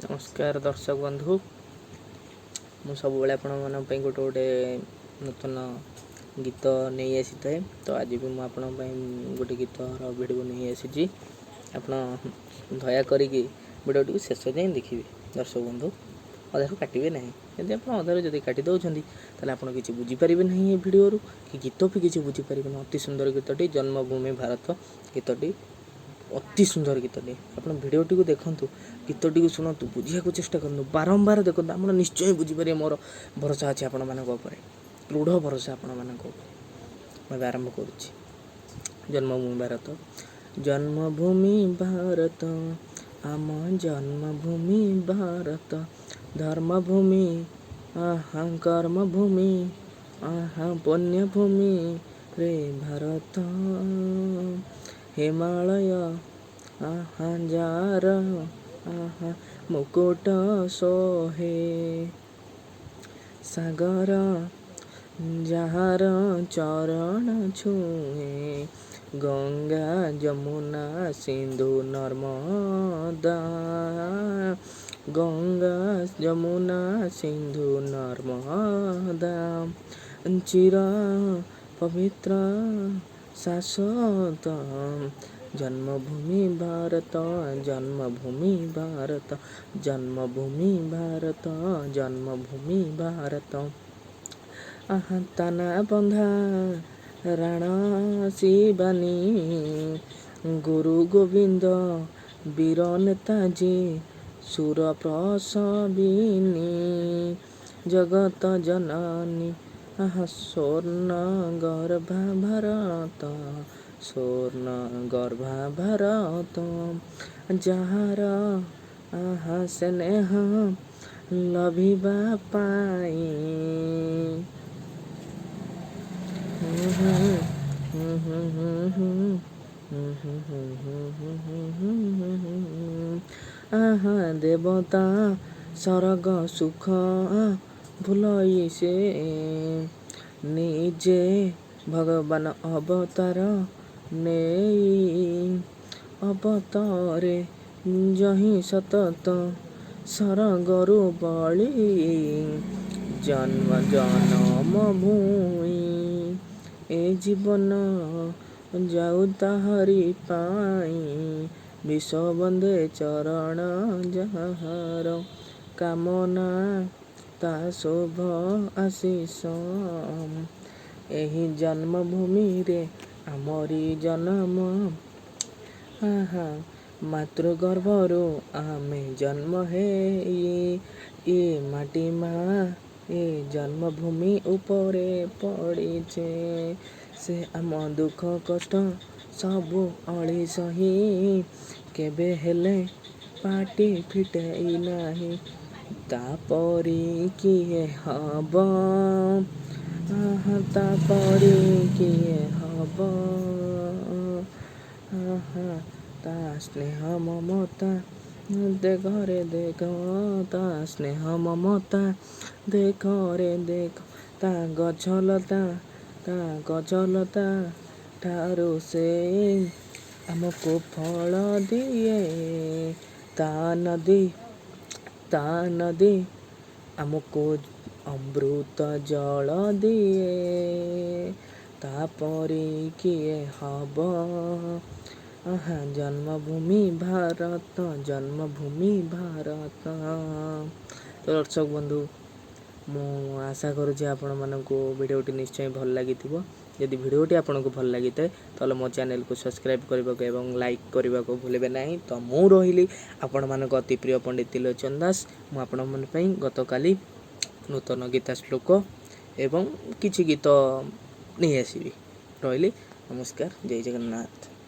नमस्कार दर्शक बंधु मु सब आपण गोटे गोटे नूतन गीत नहीं आसी था। तो आज भी मुझे गोटे गीतर भिडियो नहीं आसी। आप दया भिडियो शेष जाए देखिए दर्शक बंधु अधार काटे ना। यदि आप अधार जब काटी दौरान ताल आप किसी बुझीपारे ना ये भिडियो कि गीत भी किसी बुझीपारे ना। अति सुंदर गीतटी जन्मभूमि भारत गीतटी अति सुंदर गीतटी। आप भिडियोटी को देखूँ गीतटी को शुणु बुझा चेष्टा करूँ बारंबार देखो आप निश्चय बुझीपारे। मोर भरोसा अच्छे आपण मान दृढ़ भरोसा आपण मान मैं आरंभ करुच्ची। जन्मभूमि भारत जन्मभूमि भारत आम जन्मभूमि भारत धर्मभूमि आहा कर्मभूमि आहा पुण्यभूमि रे भारत हिमालय आहा जार आहा मुकुट सोहे सागर जार चरण छुए गंगा जमुना सिंधु नर्मदा गंगा जमुना सिंधु नर्मदा चिर पवित्र शाश्वत जन्मभूमि भारत जन्मभूमि भारत जन्मभूमि भारत जन्मभूमि भारत आहा तना बंधा राणा शिवानी गुरु गोविंद वीर नेताजी सुर प्रसविनी जगत जननी आहा स्वर्ण गर्भा भारत स्वर्ण गर्भा भारत जार आहा स्नेह लभिबा पाई आहा देवता सरग सुख भूलई से निजे भगवान अवतार नहीं अवतारे जही सतत सरगरु बली जन्म जन्म भूमि ए जीवन जाऊ ताहरी पाई विश्व बंदे चरण जहार कामना ता शुभ आशीष एही जन्मभूमि रे आमरी जन्म आहा मातृगर्भरू आमे जन्म है ये माटी माँ ये जन्मभूमि उपरे पड़ीचे से आम दुख कष्ट सबू अली सही केबे हेले पाटी फिटे नाही तापरी किए हब आहा तापरी किए हब आहा ता स्नेह ममता देख रे देख ता स्नेह ममता देख रे देख ता गछलता ठारू से आमको फल दिए ता नदी आमको अमृत जल दिए तापरी किए हब आहा जन्मभूमि भारत जन्मभूमि भारत। तो दर्शक बंधु मु आशा करुँचे आपण मानक भिडियोटी निश्चय भल लगी। यदि भिडियोटी आपन को भल लगी थाए तो मो चैनल को सब्सक्राइब करने को एवं लाइक करने को भूलें नहीं। तो मु रही आपण मानक अति प्रिय पंडित त्रिलोचन दास मु आपण मन पई गतकाली नूतन गीता श्लोक एवं किछि गीत नहीं आसबि रही। नमस्कार जय जगन्नाथ।